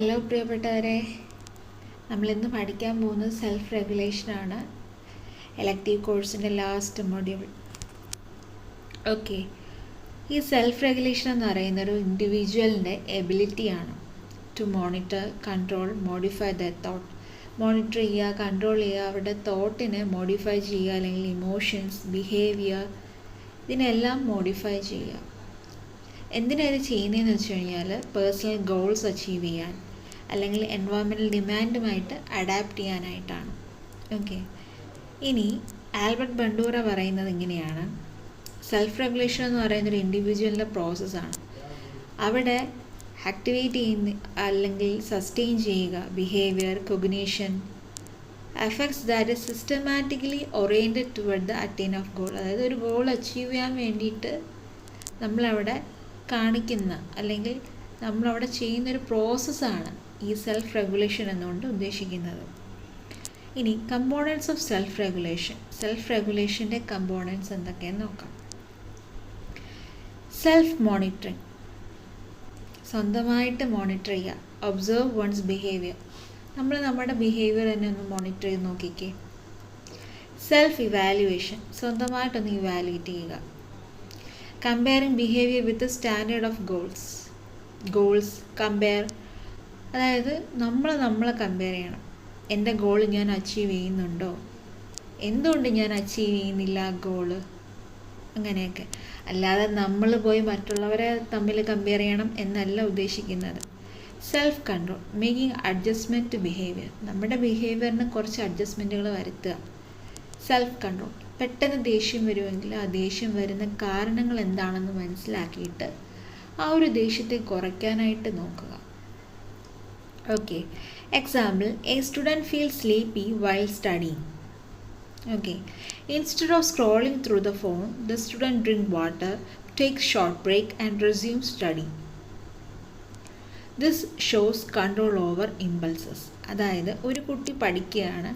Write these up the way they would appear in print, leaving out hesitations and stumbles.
Hello പ്രിയപ്പെട്ടവരെ, നമ്മളിന്ന് പഠിക്കാൻ പോകുന്നത് സെൽഫ് റെഗുലേഷനാണ്. എലക്റ്റീവ് കോഴ്സിൻ്റെ ലാസ്റ്റ് മൊഡ്യൂൾ. ഓക്കെ, ഈ സെൽഫ് റെഗുലേഷൻ എന്ന് പറയുന്ന ഒരു ഇൻഡിവിജ്വലിൻ്റെ എബിലിറ്റിയാണ് to monitor, control, modify the thought. Monitor ചെയ്യുക, കൺട്രോൾ ചെയ്യുക, അവരുടെ തോട്ടിനെ മോഡിഫൈ ചെയ്യുക, അല്ലെങ്കിൽ ഇമോഷൻസ്, ബിഹേവിയർ, ഇതിനെല്ലാം മോഡിഫൈ ചെയ്യുക. എന്തിനാണ് ഇത് ചെയ്യുന്നതെന്ന് വെച്ച് കഴിഞ്ഞാൽ പേഴ്സണൽ ഗോൾസ് അച്ചീവ് ചെയ്യാൻ, അല്ലെങ്കിൽ എൻവയോൺമെൻറ്റൽ ഡിമാൻഡുമായിട്ട് അഡാപ്റ്റ് ചെയ്യാനായിട്ടാണ്. ഓക്കെ, ഇനി ആൽബർട്ട് ബണ്ടൂറ പറയുന്നത് ഇങ്ങനെയാണ്: സെൽഫ് റെഗുലേഷൻ എന്ന് പറയുന്നൊരു ഇൻഡിവിജ്വലിൻ്റെ പ്രോസസ്സാണ്. അവിടെ ആക്ടിവേറ്റ് ചെയ്യുന്ന അല്ലെങ്കിൽ സസ്റ്റെയിൻ ചെയ്യുക behaviour, cognition, effects that is systematically oriented toward the attain of goal. അതായത് ഒരു ഗോൾ അച്ചീവ് ചെയ്യാൻ വേണ്ടിയിട്ട് നമ്മളവിടെ കാണിക്കുന്ന അല്ലെങ്കിൽ നമ്മളവിടെ ചെയ്യുന്നൊരു പ്രോസസ്സാണ് ഈ സെൽഫ് റെഗുലേഷൻ എന്നുകൊണ്ട് ഉദ്ദേശിക്കുന്നത്. ഇനി components of self regulation. Self റെഗുലേഷൻ്റെ കമ്പോണൻറ്റ്സ് എന്തൊക്കെയെന്ന് നോക്കാം. സെൽഫ് മോണിറ്ററിങ്, സ്വന്തമായിട്ട് മോണിറ്റർ ചെയ്യുക. ഒബ്സർവ് വൺസ് ബിഹേവിയർ, നമ്മൾ നമ്മുടെ ബിഹേവിയർ തന്നെ ഒന്ന് മോണിറ്റർ ചെയ്ത് നോക്കിക്കേ. സെൽഫ് ഇവാലുവേഷൻ, സ്വന്തമായിട്ടൊന്ന് ഇവാലുവേറ്റ് ചെയ്യുക. Comparing behaviour with standard of goals compare, അതായത് നമ്മളെ കമ്പയർ ചെയ്യണം. എൻ്റെ ഗോൾ ഞാൻ അച്ചീവ് ചെയ്യുന്നുണ്ടോ, എന്തുകൊണ്ട് ഞാൻ അച്ചീവ് ചെയ്യുന്നില്ല ഗോള്, അങ്ങനെയൊക്കെ. അല്ലാതെ നമ്മൾ പോയി മറ്റുള്ളവരെ തമ്മിൽ കമ്പയർ ചെയ്യണം എന്നല്ല ഉദ്ദേശിക്കുന്നത്. Self control, making adjustment to behaviour, നമ്മുടെ ബിഹേവിയറിന് കുറച്ച് അഡ്ജസ്റ്റ്മെൻറ്റുകൾ വരുത്തുക. സെൽഫ് കൺട്രോൾ, പെട്ടെന്ന് ദേഷ്യം വരുമെങ്കിൽ ആ ദേഷ്യം വരുന്ന കാരണങ്ങൾ എന്താണെന്ന് മനസ്സിലാക്കിയിട്ട് ആ ഒരു ദേഷ്യത്തെ കുറയ്ക്കാനായിട്ട് നോക്കുക. Okay, example: a student feels sleepy while studying. Okay, instead of scrolling through the phone, the student drink water, take short break and resume study. This shows control over impulses. അതായത് ഒരു കുട്ടി പഠിക്കുകയാണ്,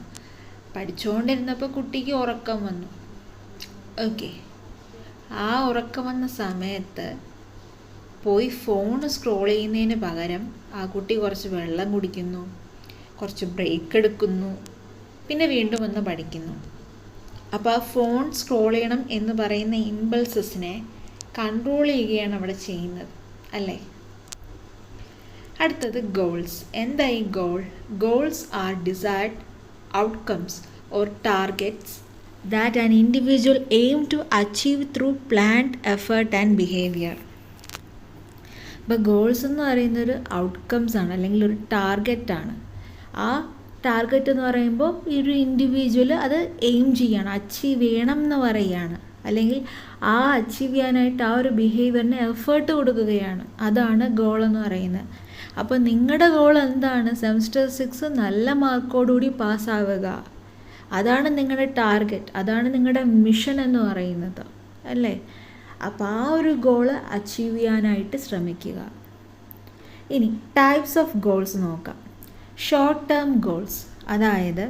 പഠിച്ചുകൊണ്ടിരുന്നപ്പോൾ കുട്ടിക്ക് ഉറക്കം വന്നു. ഓക്കെ, ആ ഉറക്കം വന്ന സമയത്ത് പോയി ഫോൺ സ്ക്രോൾ ചെയ്യുന്നതിന് പകരം ആ കുട്ടി കുറച്ച് വെള്ളം കുടിക്കുന്നു, കുറച്ച് ബ്രേക്ക് എടുക്കുന്നു, പിന്നെ വീണ്ടും വന്ന് പഠിക്കുന്നു. അപ്പോൾ ആ ഫോൺ സ്ക്രോൾ ചെയ്യണം എന്ന് പറയുന്ന ഇമ്പൾസസിനെ കൺട്രോൾ ചെയ്യുകയാണ് അവിടെ ചെയ്യുന്നത്, അല്ലേ? അടുത്തത് ഗോൾസ്. എന്താ ഈ goal? Goals are desired outcomes or targets that an individual aim to achieve through planned effort and behaviour. ഇപ്പോൾ ഗോൾസ് എന്ന് പറയുന്നൊരു ഔട്ട്കംസ് ആണ്, അല്ലെങ്കിൽ ഒരു ടാർഗറ്റാണ്. ആ ടാർഗറ്റ് എന്ന് പറയുമ്പോൾ ഈ ഒരു ഇൻഡിവിജ്വൽ അത് എയിം ചെയ്യണം, അച്ചീവ് ചെയ്യണം എന്ന് പറയുകയാണ്, അല്ലെങ്കിൽ ആ അച്ചീവ് ചെയ്യാനായിട്ട് ആ ഒരു ബിഹേവിയറിന് എഫേർട്ട് കൊടുക്കുകയാണ്. അതാണ് ഗോൾ എന്ന് പറയുന്നത്. അപ്പോൾ നിങ്ങളുടെ ഗോൾ എന്താണ്? സെമസ്റ്റർ 6 നല്ല മാർക്കോടുകൂടി പാസ്സാവുക. അതാണ് നിങ്ങളുടെ ടാർഗറ്റ്, അതാണ് നിങ്ങളുടെ മിഷൻ എന്ന് പറയുന്നത്, അല്ലേ? അപ്പോൾ ആ ഒരു ഗോള് അച്ചീവ് ചെയ്യാനായിട്ട് ശ്രമിക്കുക. ഇനി ടൈപ്സ് ഓഫ് ഗോൾസ് നോക്കാം. ഷോർട്ട് ടേം ഗോൾസ്, അതായത്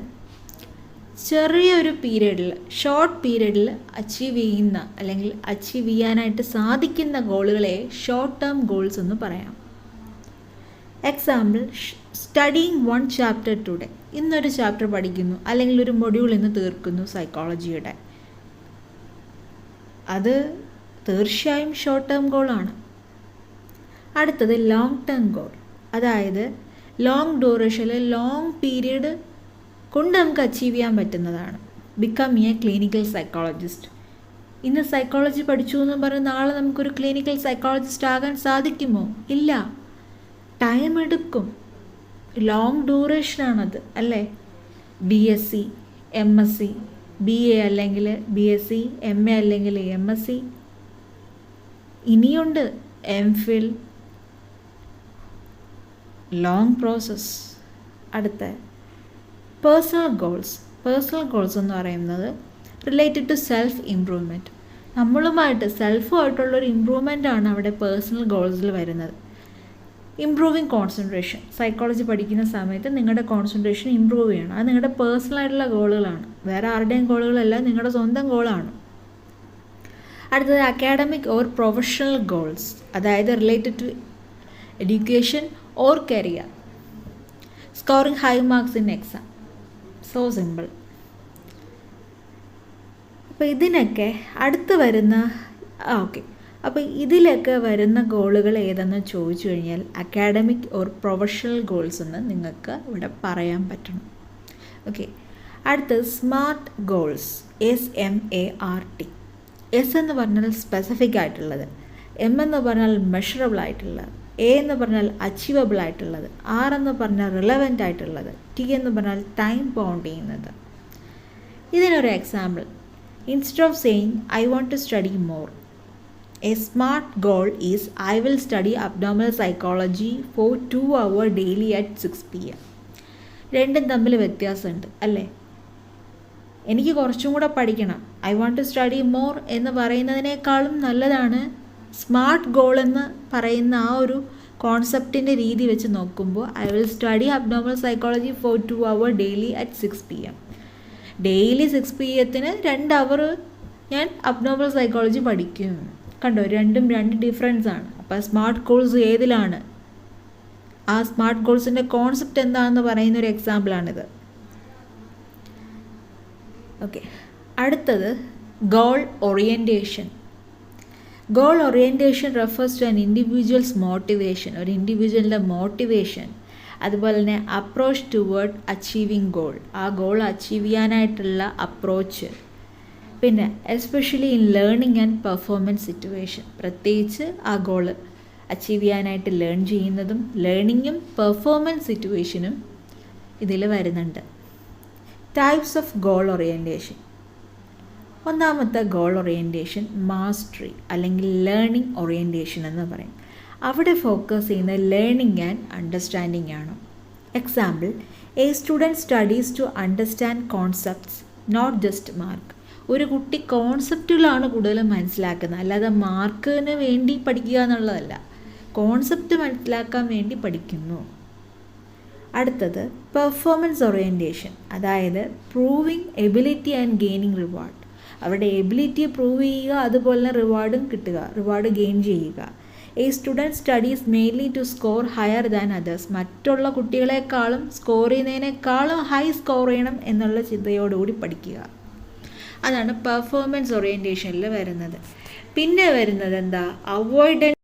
ചെറിയൊരു പീരീഡിൽ, ഷോർട്ട് പീരീഡിൽ അച്ചീവ് ചെയ്യുന്ന അല്ലെങ്കിൽ അച്ചീവ് ചെയ്യാനായിട്ട് സാധിക്കുന്ന ഗോളുകളെ ഷോർട്ട് ടേം ഗോൾസ് എന്ന് പറയാം. Example: studying 1 chapter today. ഇന്നൊരു ചാപ്റ്റർ പഠിക്കുന്നു, അല്ലെങ്കിൽ ഒരു മൊഡ്യൂൾ ഇന്ന് തീർക്കുന്നു സൈക്കോളജിയുടെ. അത് തീർച്ചയായും ഷോർട്ട് ടേം ഗോളാണ്. അടുത്തത് ലോങ് ടേം ഗോൾ, അതായത് ലോങ് ഡ്യൂറേഷനിൽ ലോങ് പീരീഡ് കൊണ്ട് നമുക്ക് അച്ചീവ് ചെയ്യാൻ പറ്റുന്നതാണ്. Become a clinical psychologist. ഇന്ന് സൈക്കോളജി പഠിച്ചു എന്ന് പറഞ്ഞ് നാളെ നമുക്കൊരു ക്ലിനിക്കൽ സൈക്കോളജിസ്റ്റ് ആകാൻ സാധിക്കുമോ? ഇല്ല, ടൈം എടുക്കും. ലോങ് ഡ്യൂറേഷനാണത്, അല്ലേ? BSc, MSc, BA അല്ലെങ്കിൽ BSc, MA അല്ലെങ്കിൽ MSc, ഇനിയുണ്ട് MPhil, ലോങ് പ്രോസസ്. അടുത്ത പേഴ്സണൽ ഗോൾസ്. പേഴ്സണൽ ഗോൾസ് എന്ന് പറയുന്നത് റിലേറ്റഡ് ടു സെൽഫ് ഇംപ്രൂവ്മെൻറ്റ്. നമ്മളുമായിട്ട് സെൽഫുമായിട്ടുള്ളൊരു ഇമ്പ്രൂവ്മെൻ്റ് ആണ് അവിടെ പേഴ്സണൽ ഗോൾസിൽ വരുന്നത്. Improving concentration. സൈക്കോളജി പഠിക്കുന്ന സമയത്ത് നിങ്ങളുടെ കോൺസെൻട്രേഷൻ ഇമ്പ്രൂവ് ചെയ്യണം. അത് നിങ്ങളുടെ പേഴ്സണലായിട്ടുള്ള ഗോളുകളാണ്, വേറെ ആരുടെയും ഗോളുകളല്ല, നിങ്ങളുടെ സ്വന്തം ഗോളാണ്. അടുത്തത് അക്കാഡമിക് ഓർ പ്രൊഫഷണൽ ഗോൾസ്, അതായത് related to education or career. Scoring high marks in exam. So simple. അപ്പോൾ ഇതിനൊക്കെ അടുത്ത് വരുന്ന ഓക്കെ, അപ്പോൾ ഇതിലൊക്കെ വരുന്ന ഗോളുകൾ ഏതെന്ന് ചോദിച്ചു കഴിഞ്ഞാൽ അക്കാഡമിക് ഓർ പ്രൊഫഷണൽ ഗോൾസ് എന്ന് നിങ്ങൾക്ക് ഇവിടെ പറയാൻ പറ്റണം. ഓക്കെ, അടുത്ത് സ്മാർട്ട് ഗോൾസ്, SMART. എസ് എന്ന് പറഞ്ഞാൽ സ്പെസിഫിക് ആയിട്ടുള്ളത്, എം എന്ന് പറഞ്ഞാൽ മെഷറബിൾ ആയിട്ടുള്ളത്, എ എന്ന് പറഞ്ഞാൽ അച്ചീവബിൾ ആയിട്ടുള്ളത്, ആർ എന്ന് പറഞ്ഞാൽ റിലവൻ്റ് ആയിട്ടുള്ളത്, ടി എന്ന് പറഞ്ഞാൽ ടൈം ബൗണ്ട് ചെയ്യുന്നത്. ഇതിനൊരു example, instead of saying I want to study more, a smart goal is I will study abdominal psychology for 2 hours daily at 6 PM. രണ്ടും തമ്മിൽ വ്യത്യാസമുണ്ട് അല്ലേ? എനിക്ക് കുറച്ചും കൂടെ പഠിക്കണം, I want to study more എന്ന് പറയുന്നതിനേക്കാളും നല്ലതാണ് സ്മാർട്ട് ഗോൾ എന്ന് പറയുന്ന ആ ഒരു കോൺസെപ്റ്റിൻ്റെ രീതി വെച്ച് നോക്കുമ്പോൾ I will study abdominal psychology for 2 hours daily at 6 PM. Daily 6 PM 2 hour ഞാൻ അബ്ഡോമിനൽ സൈക്കോളജി പഠിക്കും. കണ്ടോ, രണ്ടും രണ്ട് ഡിഫറൻസ് ആണ്. അപ്പോൾ സ്മാർട്ട് ഗോൾസ് ഏതിലാണ്, ആ സ്മാർട്ട് ഗോൾസിൻ്റെ കോൺസെപ്റ്റ് എന്താണെന്ന് പറയുന്ന ഒരു എക്സാമ്പിളാണിത്. ഓക്കെ, അടുത്തത് goal orientation. Goal orientation refers to an individual's motivation, ഒരു ഇൻഡിവിജ്വലിൻ്റെ മോട്ടിവേഷൻ, അതുപോലെ തന്നെ അപ്രോച്ച് ടുവേർഡ് അച്ചീവിങ് ഗോൾ, ആ ഗോൾ അച്ചീവ് ചെയ്യാനായിട്ടുള്ള അപ്രോച്ച്, പിന്നെ especially in learning and performance situation, പ്രത്യേകിച്ച് ആ ഗോൾ അച്ചീവ് ചെയ്യാനായിട്ട് ലേൺ ചെയ്യുന്നതും ലേണിങ്ങും പെർഫോമൻസ് സിറ്റുവേഷനും ഇതിൽ വരുന്നുണ്ട്. Types of goal orientation. ഒന്നാമത്തെ ഗോൾ ഓറിയൻറ്റേഷൻ മാസ്റ്ററി അല്ലെങ്കിൽ ലേണിംഗ് ഓറിയൻറ്റേഷൻ എന്ന് പറയും. അവിടെ ഫോക്കസ് ചെയ്യുന്നത് ലേണിംഗ് ആൻഡ് അണ്ടർസ്റ്റാൻഡിംഗ് ആണ്. Example, a student studies to understand concepts not just mark. ഒരു കുട്ടി കോൺസെപ്റ്റുകളാണ് കൂടുതലും മനസ്സിലാക്കുന്നത്, അല്ലാതെ മാർക്കിന് വേണ്ടി പഠിക്കുക എന്നുള്ളതല്ല, കോൺസെപ്റ്റ് മനസ്സിലാക്കാൻ വേണ്ടി പഠിക്കുന്നു. അടുത്തത് പെർഫോമൻസ് ഓറിയൻറ്റേഷൻ, അതായത് proving ability and gaining reward. അവരുടെ എബിലിറ്റിയെ പ്രൂവ് ചെയ്യുക, അതുപോലെ തന്നെ റിവാർഡും കിട്ടുക, റിവാർഡ് ഗെയിൻ ചെയ്യുക. A student studies mainly to score higher than others. മറ്റുള്ള കുട്ടികളെക്കാളും സ്കോർ ചെയ്യുന്നതിനേക്കാളും ഹൈ സ്കോർ ചെയ്യണം എന്നുള്ള ചിന്തയോടുകൂടി പഠിക്കുക. അതാണ് പെർഫോമൻസ് ഓറിയൻറ്റേഷനിൽ വരുന്നത്. പിന്നെ വരുന്നത് എന്താ, അവോയ്ഡൻസ്